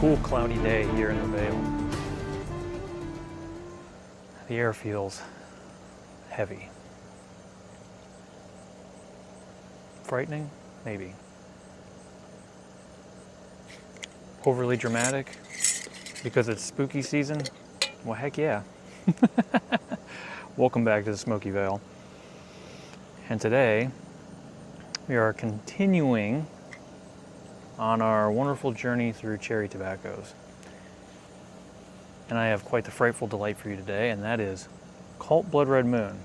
cool, cloudy day here in the Vale. The air feels heavy. Frightening? Maybe. Overly dramatic? Because it's spooky season? Well, heck yeah. Welcome back to the SmokyVale. And today, we are continuing on our wonderful journey through cherry tobaccos. And I have quite the frightful delight for you today, and that is Cult Blood Red Moon.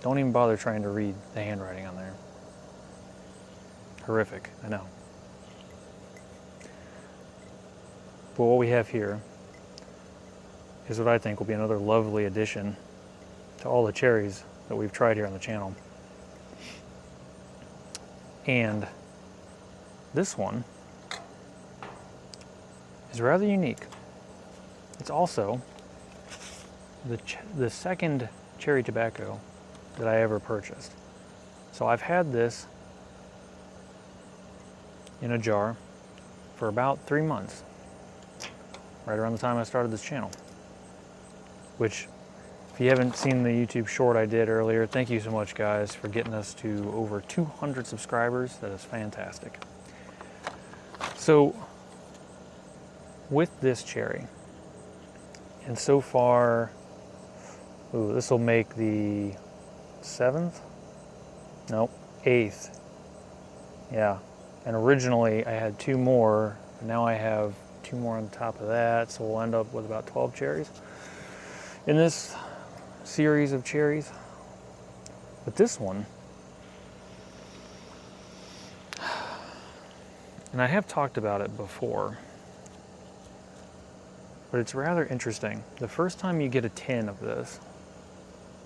Don't even bother trying to read the handwriting on there. Horrific, I know. But what we have here is what I think will be another lovely addition to all the cherries that we've tried here on the channel. And this one is rather unique. It's also the second cherry tobacco that I ever purchased. So I've had this in a jar for about 3 months, right around the time I started this channel. Which, if you haven't seen the YouTube short I did earlier, thank you so much, guys, for getting us to over 200 subscribers. That is fantastic. So, with this cherry, and so far, this will make the 7th? Nope, 8th. Yeah, and originally I had 2 more, and now I have 2 more on top of that, so we'll end up with about 12 cherries in this series of cherries. But this one, and I have talked about it before, but it's rather interesting. The first time you get a tin of this,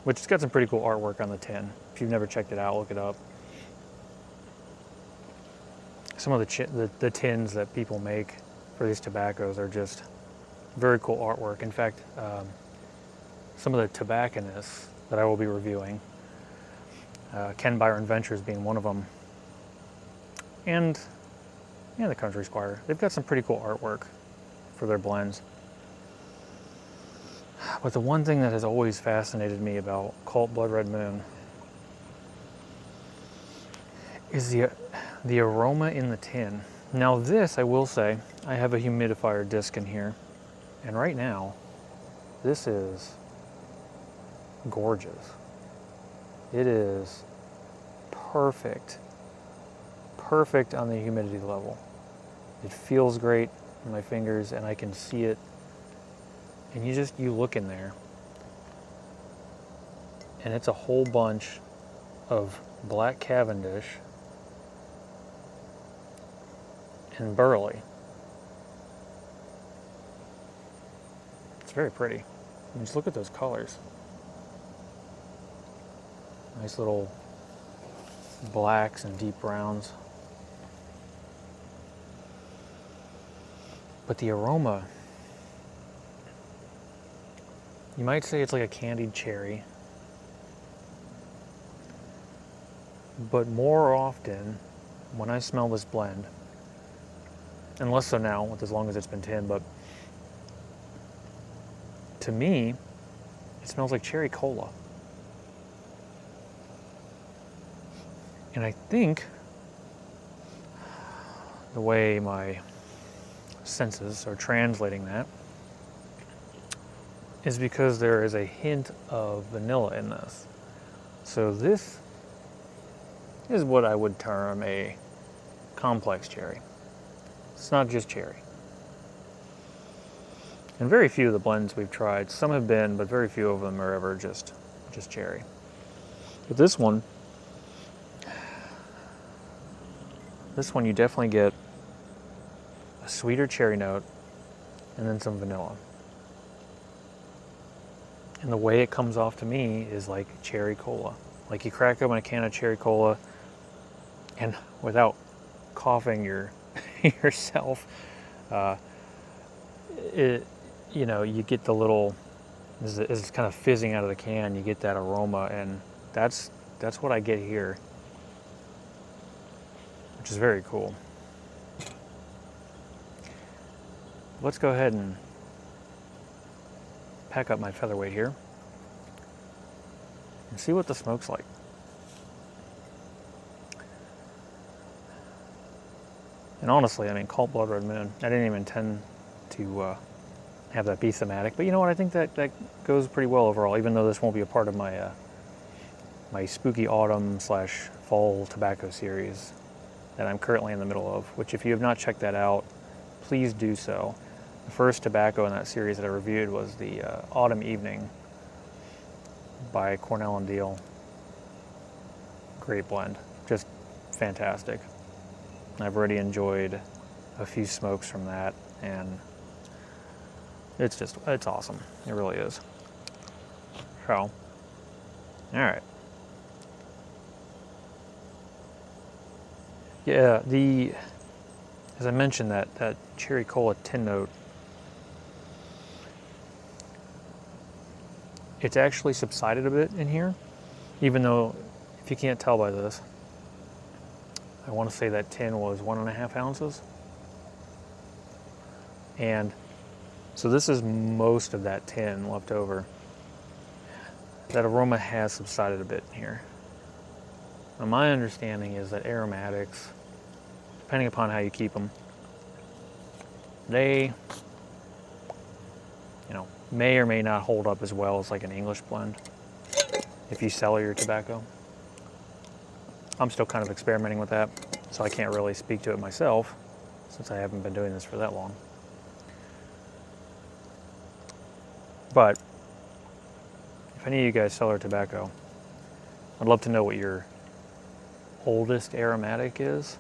which it's got some pretty cool artwork on the tin. If you've never checked it out, look it up. Some of the tins that people make for these tobaccos are just very cool artwork. In fact, some of the tobacconists that I will be reviewing, Ken Byron Ventures being one of them, and the Country Squire, they've got some pretty cool artwork for their blends. But the one thing that has always fascinated me about Cult Blood Red Moon is the aroma in the tin. Now this, I will say, I have a humidifier disc in here, and right now, this is gorgeous. It is perfect. Perfect on the humidity level. It feels great in my fingers, and I can see it. And you look in there, and it's a whole bunch of Black Cavendish and Burley. It's very pretty. And just look at those colors. Nice little blacks and deep browns. But the aroma, you might say it's like a candied cherry, but more often when I smell this blend, and less so now with as long as it's been tinned, but to me, it smells like cherry cola. And I think the way my senses are translating that is because there is a hint of vanilla in this. So this is what I would term a complex cherry. It's not just cherry. And very few of the blends we've tried, some have been, but very few of them are ever just cherry. But this one you definitely get a sweeter cherry note and then some vanilla. And the way it comes off to me is like cherry cola. Like you crack open a can of cherry cola, and without coughing yourself, you get the little, as it's kind of fizzing out of the can, you get that aroma, and that's what I get here, which is very cool. let's go ahead and pack up my featherweight here and see what the smoke's like. And honestly, I mean, Cult Blood Red Moon, I didn't even intend to have that be thematic, but you know what, I think that goes pretty well overall, even though this won't be a part of my my spooky autumn / fall tobacco series that I'm currently in the middle of, which if you have not checked that out, please do so. The first tobacco in that series that I reviewed was the Autumn Evening by Cornell and Deal. Great blend, just fantastic. I've already enjoyed a few smokes from that, and it's awesome. It really is. So, all right. Yeah, as I mentioned, that cherry cola tin note, it's actually subsided a bit in here, even though, if you can't tell by this, I want to say that tin was 1.5 ounces. And so this is most of that tin left over. That aroma has subsided a bit in here. Now my understanding is that aromatics, depending upon how you keep them, they, you know, may or may not hold up as well as like an English blend if you cellar your tobacco. I'm still kind of experimenting with that, so I can't really speak to it myself since I haven't been doing this for that long. But if any of you guys cellar tobacco, I'd love to know what your oldest aromatic is,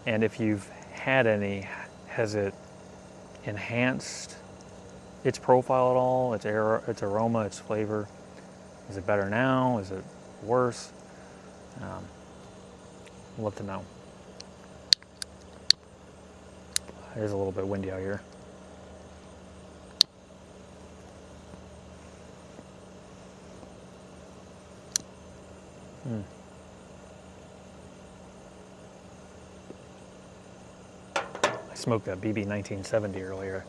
and if you've had any, has it enhanced its profile at all, its aroma, its flavor? Is it better now? Is it worse? I'd love to know. It is a little bit windy out here. I smoked that BB 1970 earlier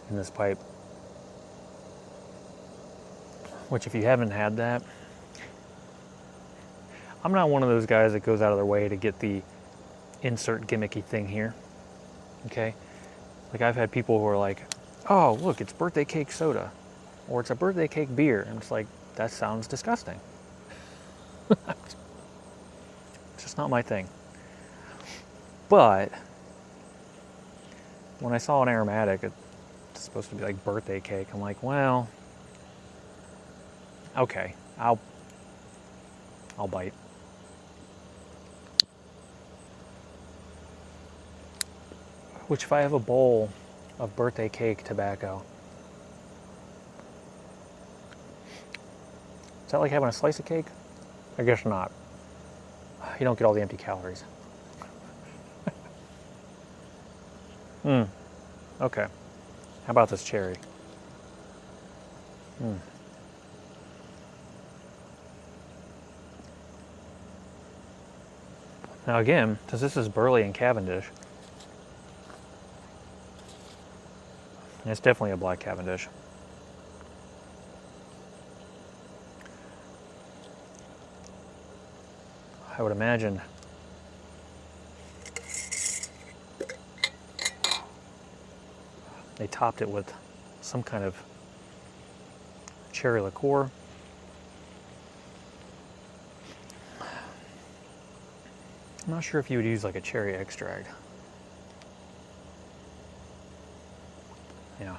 in this pipe, which if you haven't had that, I'm not one of those guys that goes out of their way to get the insert gimmicky thing here, okay? Like I've had people who are like, oh, look, it's birthday cake soda, or it's a birthday cake beer, and it's like, that sounds disgusting. It's just not my thing. But when I saw an aromatic, it's supposed to be like birthday cake, I'm like, well, okay, I'll bite. Which if I have a bowl of birthday cake tobacco, is that like having a slice of cake? I guess not. You don't get all the empty calories. Okay. How about this cherry? Now again, since this is Burley and Cavendish, and it's definitely a Black Cavendish. I would imagine they topped it with some kind of cherry liqueur. I'm not sure if you would use like a cherry extract. Yeah.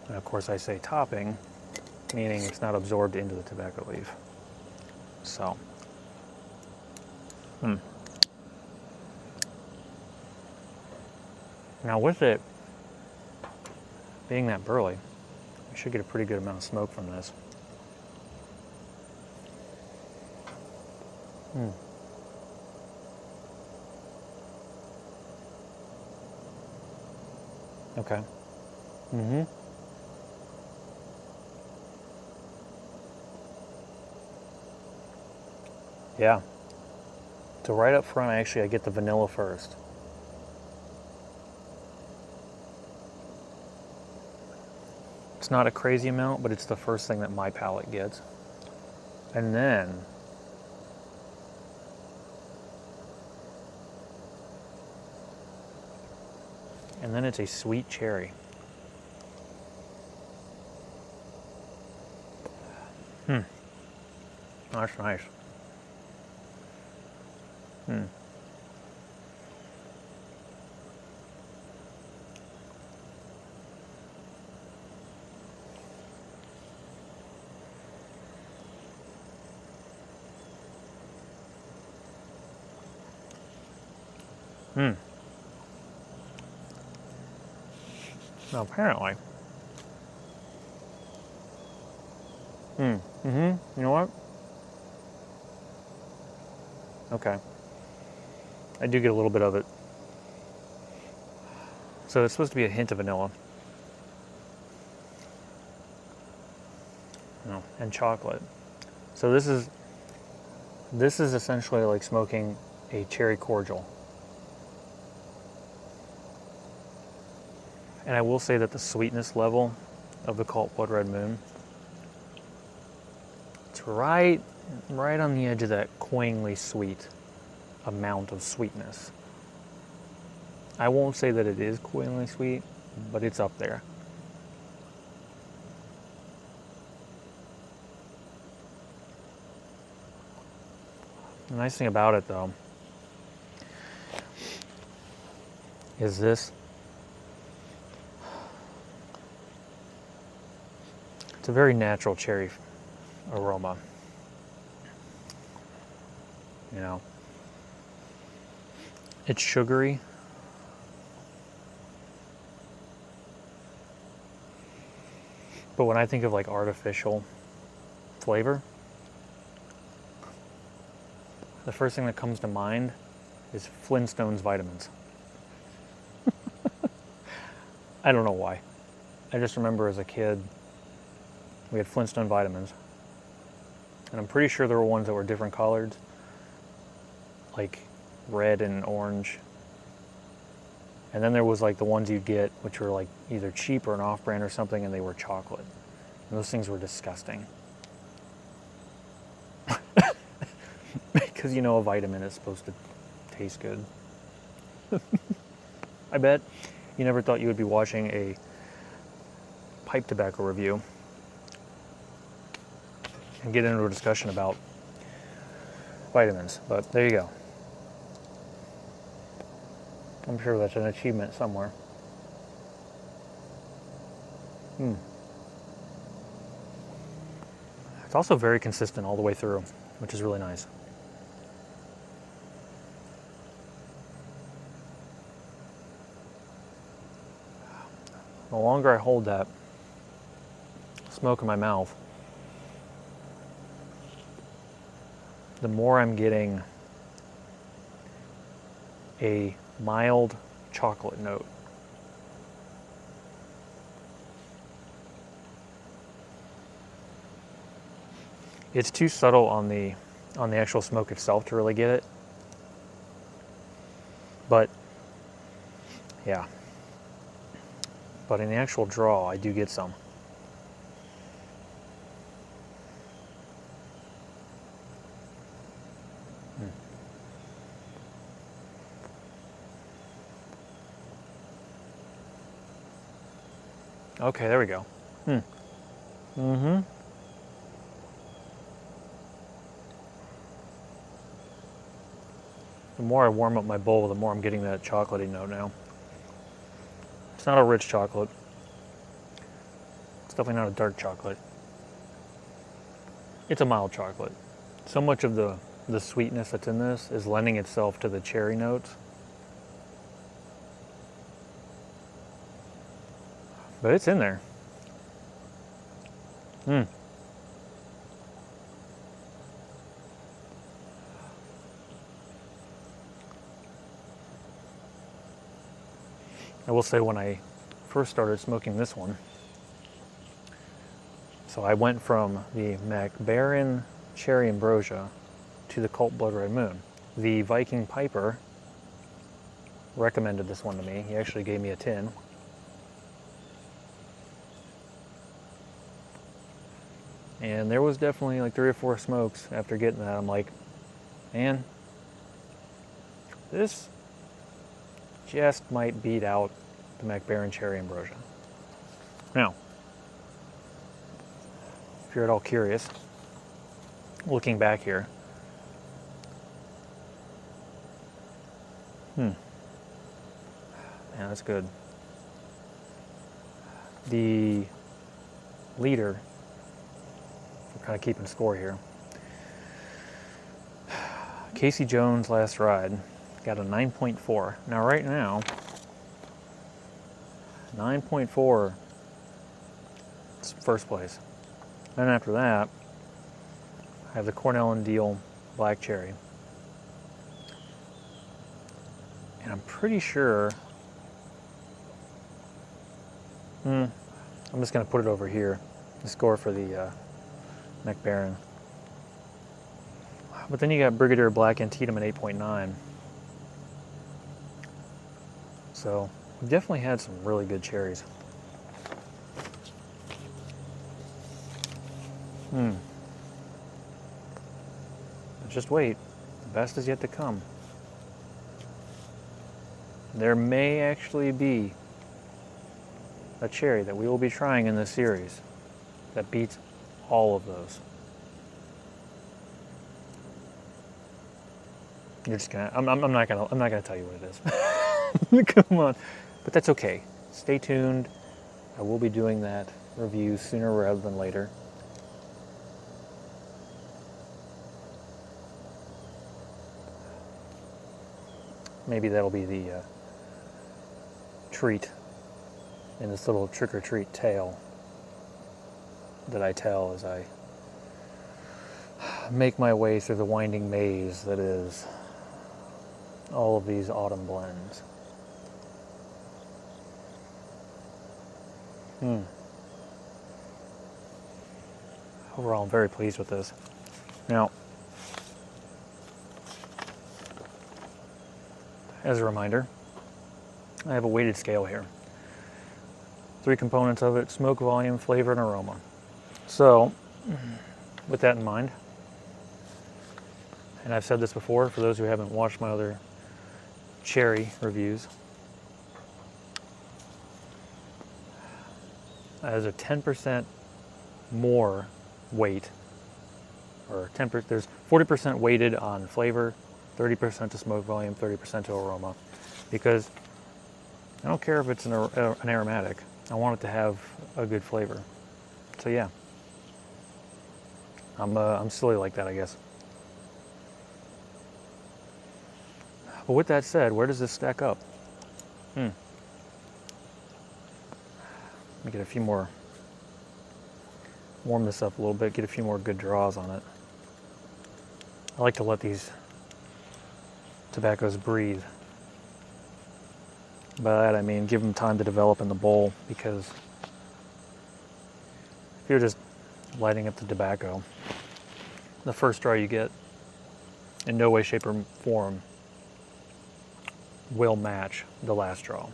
And of course I say topping, meaning it's not absorbed into the tobacco leaf. So, now with it being that burley, you should get a pretty good amount of smoke from this. Okay. Yeah. So right up front, I get the vanilla first. It's not a crazy amount, but it's the first thing that my palate gets. And then it's a sweet cherry. That's nice. Now apparently. You know what? Okay. I do get a little bit of it. So it's supposed to be a hint of vanilla. Oh, and chocolate. So this is essentially like smoking a cherry cordial. And I will say that the sweetness level of the Cult Blood Red Moon, it's right on the edge of that cloyingly sweet amount of sweetness. I won't say that it is cloyingly sweet, but it's up there. The nice thing about it, though, is this. It's a very natural cherry aroma. You know, it's sugary. But when I think of like artificial flavor, the first thing that comes to mind is Flintstones vitamins. I don't know why. I just remember as a kid, we had Flintstone vitamins. And I'm pretty sure there were ones that were different colored, like red and orange. And then there was like the ones you'd get, which were like either cheap or an off-brand or something, and they were chocolate. And those things were disgusting. Because you know a vitamin is supposed to taste good. I bet you never thought you would be watching a pipe tobacco review and get into a discussion about vitamins, but there you go. I'm sure that's an achievement somewhere. It's also very consistent all the way through, which is really nice. The longer I hold that smoke in my mouth, the more I'm getting a mild chocolate note. It's too subtle on the actual smoke itself to really get it. But yeah. But in the actual draw, I do get some. Okay, there we go. The more I warm up my bowl, the more I'm getting that chocolatey note now. It's not a rich chocolate. It's definitely not a dark chocolate. It's a mild chocolate. So much of the sweetness that's in this is lending itself to the cherry notes. But it's in there. I will say when I first started smoking this one, so I went from the Mac Baron Cherry Ambrosia to the Cult Blood Red Moon. The Viking Piper recommended this one to me. He actually gave me a tin. And there was definitely like 3 or 4 smokes after getting that. I'm like, man, this just might beat out the Mac Baren Cherry Ambrosia. Now, if you're at all curious, looking back here, man, that's good. The leader, we're kind of keeping score here. Casey Jones' Last Ride got a 9.4. Now, right now, 9.4 is first place. Then after that, I have the Cornell and Deal Black Cherry. And I'm pretty sure, I'm just going to put it over here, the score for the Mac Baren. But then you got Brigadier Black Antietam at 8.9. So we've definitely had some really good cherries. Just wait, the best is yet to come. There may actually be a cherry that we will be trying in this series that beats all of those. You're just gonna, I'm not gonna tell you what it is. Come on, but that's okay. Stay tuned. I will be doing that review sooner rather than later. Maybe that'll be the treat in this little trick-or-treat tale that I tell as I make my way through the winding maze that is all of these autumn blends. Overall, I'm very pleased with this. Now, as a reminder, I have a weighted scale here. 3 components of it: smoke, volume, flavor, and aroma. So, with that in mind, and I've said this before for those who haven't watched my other cherry reviews, as a 10% more weight, or 10%, there's 40% weighted on flavor, 30% to smoke volume, 30% to aroma, because I don't care if it's an aromatic. I want it to have a good flavor. So yeah, I'm silly like that, I guess. But with that said, where does this stack up? Let me get a few more, warm this up a little bit, get a few more good draws on it. I like to let these tobaccos breathe. By that I mean give them time to develop in the bowl, because if you're just lighting up the tobacco, the first draw you get in no way, shape, or form will match the last draw,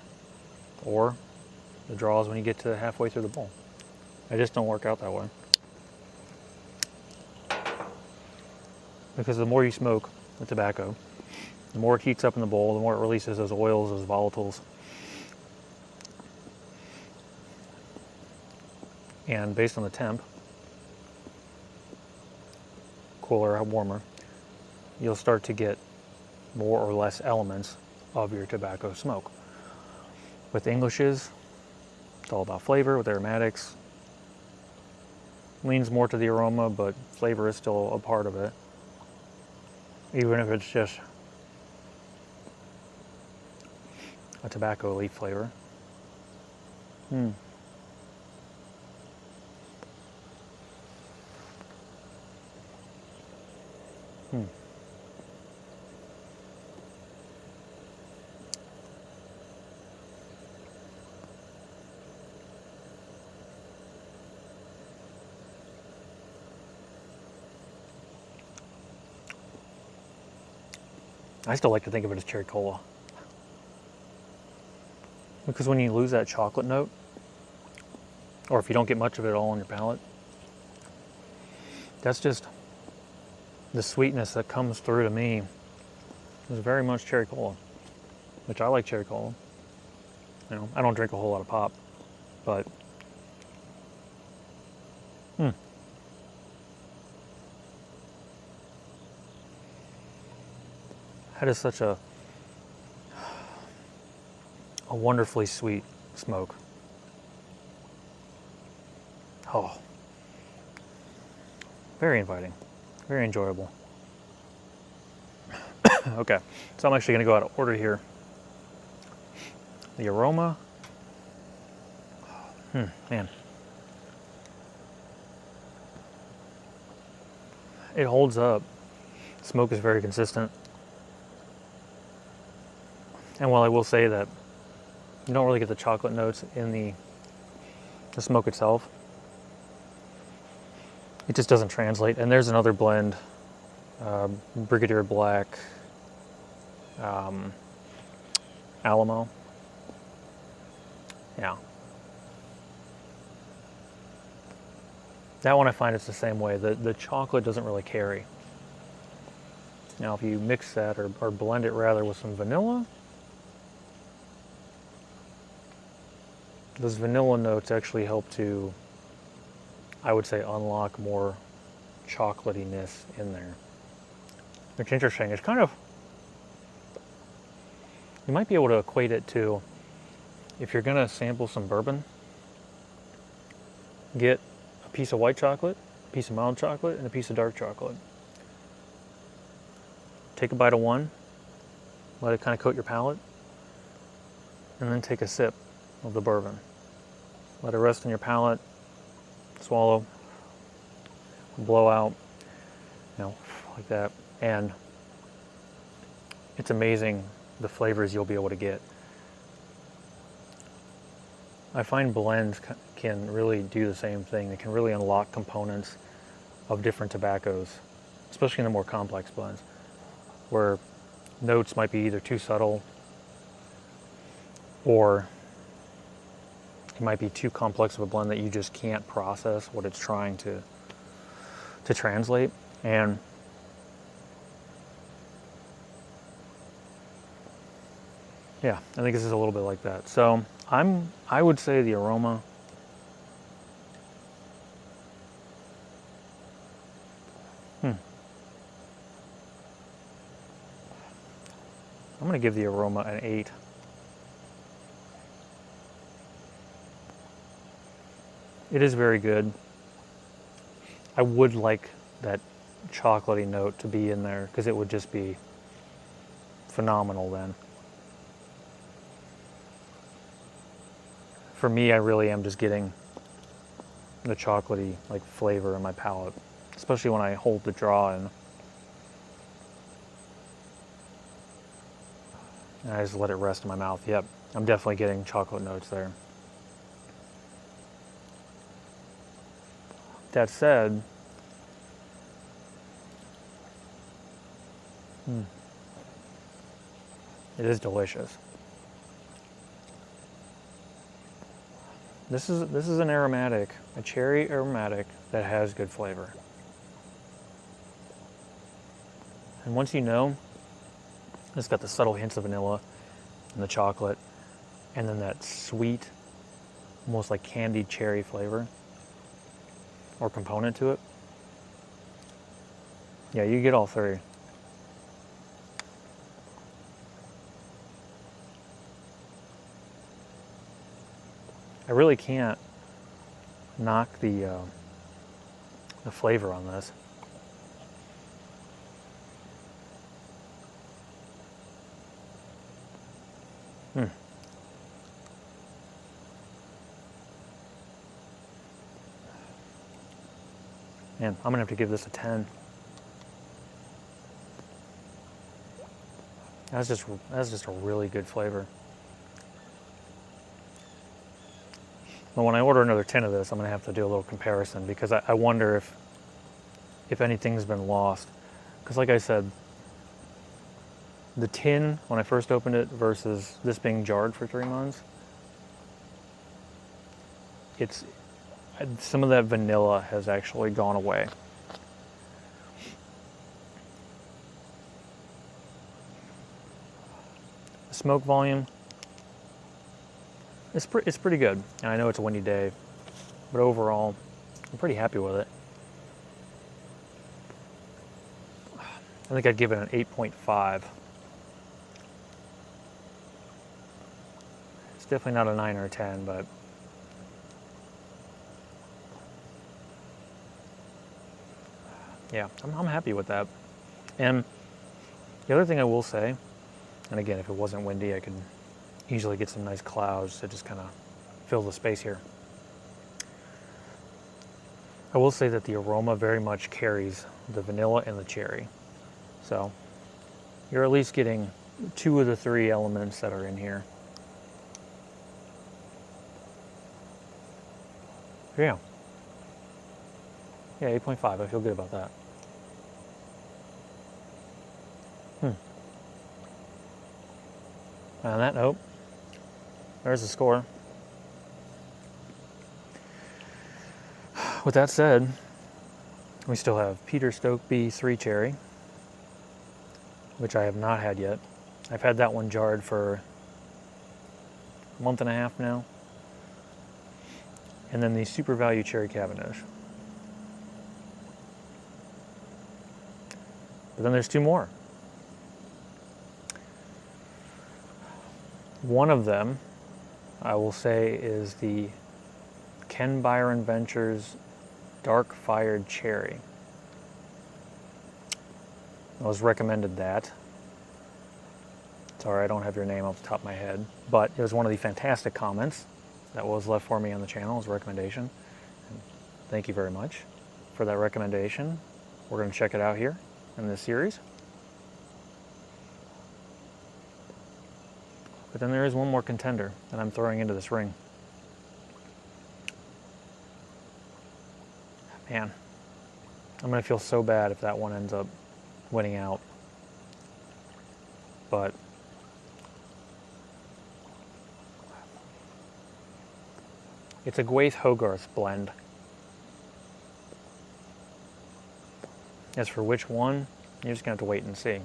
or the draws when you get to halfway through the bowl. They just don't work out that way. Because the more you smoke the tobacco, the more it heats up in the bowl, the more it releases those oils, those volatiles. And based on the temp, cooler or warmer, you'll start to get more or less elements of your tobacco smoke. With Englishes, it's all about flavor. With aromatics, leans more to the aroma, but flavor is still a part of it, even if it's just a tobacco leaf flavor. I still like to think of it as cherry cola. Because when you lose that chocolate note, or if you don't get much of it all on your palate, that's just the sweetness that comes through to me is very much cherry cola, which I like cherry cola. You know, I don't drink a whole lot of pop, but that is such a wonderfully sweet smoke. Oh, very inviting, very enjoyable. Okay, so I'm actually going to go out of order here. The aroma, man, it holds up. Smoke is very consistent. And while I will say that you don't really get the chocolate notes in the smoke itself, it just doesn't translate. And there's another blend, Brigadier Black, Alamo. Yeah. That one I find it's the same way. The chocolate doesn't really carry. Now if you mix that or blend it rather with some vanilla, those vanilla notes actually help to, I would say, unlock more chocolatiness in there. It's interesting. It's kind of, you might be able to equate it to, if you're gonna sample some bourbon, get a piece of white chocolate, a piece of mild chocolate, and a piece of dark chocolate. Take a bite of one, let it kind of coat your palate, and then take a sip of the bourbon. Let it rest on your palate, swallow, blow out, you know, like that. And it's amazing the flavors you'll be able to get. I find blends can really do the same thing. They can really unlock components of different tobaccos, especially in the more complex blends, where notes might be either too subtle or it might be too complex of a blend that you just can't process what it's trying to translate. And yeah, I think this is a little bit like that. So I would say the aroma, I'm going to give the aroma an 8. It is very good. I would like that chocolatey note to be in there because it would just be phenomenal then. For me, I really am just getting the chocolatey like flavor in my palate, especially when I hold the draw in. And I just let it rest in my mouth. Yep, I'm definitely getting chocolate notes there. That said, it is delicious. This is an aromatic, a cherry aromatic that has good flavor. And once you know, it's got the subtle hints of vanilla and the chocolate, and then that sweet, almost like candied cherry flavor or component to it. Yeah, you get all three. I really can't knock the flavor on this. Man, I'm gonna have to give this a 10. That's just a really good flavor. But when I order another 10 of this, I'm gonna have to do a little comparison because I wonder if anything's been lost. Because like I said, the tin when I first opened it versus this being jarred for 3 months, it's some of that vanilla has actually gone away. The smoke volume, it's pretty good. And I know it's a windy day, but overall, I'm pretty happy with it. I think I'd give it an 8.5. It's definitely not a 9 or a 10, but yeah, I'm happy with that. And the other thing I will say, and again, if it wasn't windy, I could easily get some nice clouds to just kind of fill the space here. I will say that the aroma very much carries the vanilla and the cherry. So you're at least getting 2 of the 3 elements that are in here. Yeah. Yeah, 8.5. I feel good about that. On that note, there's the score. With that said, we still have Peter Stokeby 3 Cherry, which I have not had yet. I've had that one jarred for a month and a half now. And then the Super Value Cherry Cavendish. But then there's 2 more. One of them, I will say, is the Ken Byron Ventures Dark Fired Cherry. I was recommended that. Sorry, I don't have your name off the top of my head, but it was one of the fantastic comments that was left for me on the channel as a recommendation. And thank you very much for that recommendation. We're going to check it out here in this series. But then there is one more contender that I'm throwing into this ring. Man, I'm going to feel so bad if that one ends up winning out. But it's a Gwaith Hogarth blend. As for which one, you're just going to have to wait and see.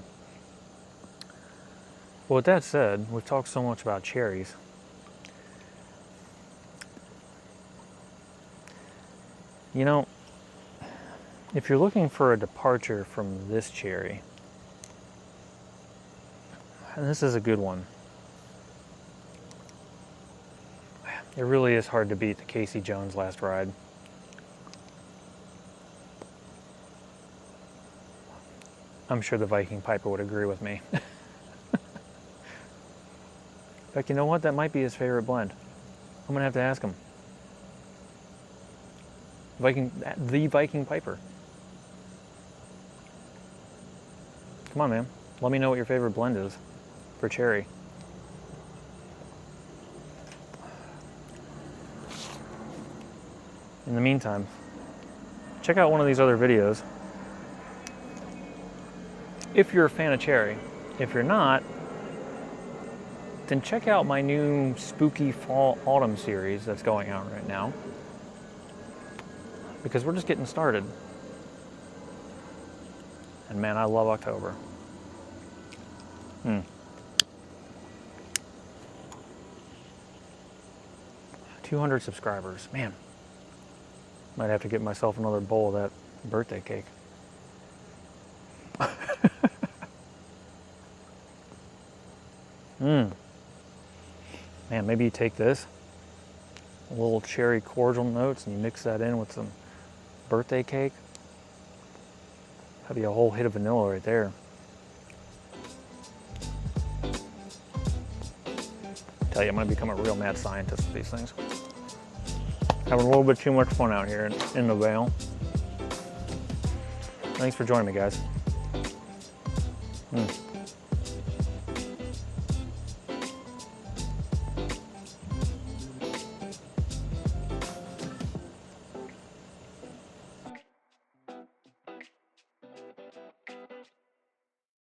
Well, with that said, we've talked so much about cherries. You know, if you're looking for a departure from this cherry, and this is a good one. It really is hard to beat the Casey Jones Last Ride. I'm sure the Viking Piper would agree with me. In fact, you know what? That might be his favorite blend. I'm gonna have to ask him. The Viking Piper. Come on, man. Let me know what your favorite blend is for cherry. In the meantime, check out one of these other videos. If you're a fan of cherry. If you're not, then check out my new spooky fall autumn series that's going on right now. Because we're just getting started. And man, I love October. 200 subscribers, man. Might have to get myself another bowl of that birthday cake. Man, maybe you take this, a little cherry cordial notes, and you mix that in with some birthday cake. That'd be a whole hit of vanilla right there. Tell you, I'm gonna become a real mad scientist with these things. Having a little bit too much fun out here in the Vale. Thanks for joining me, guys.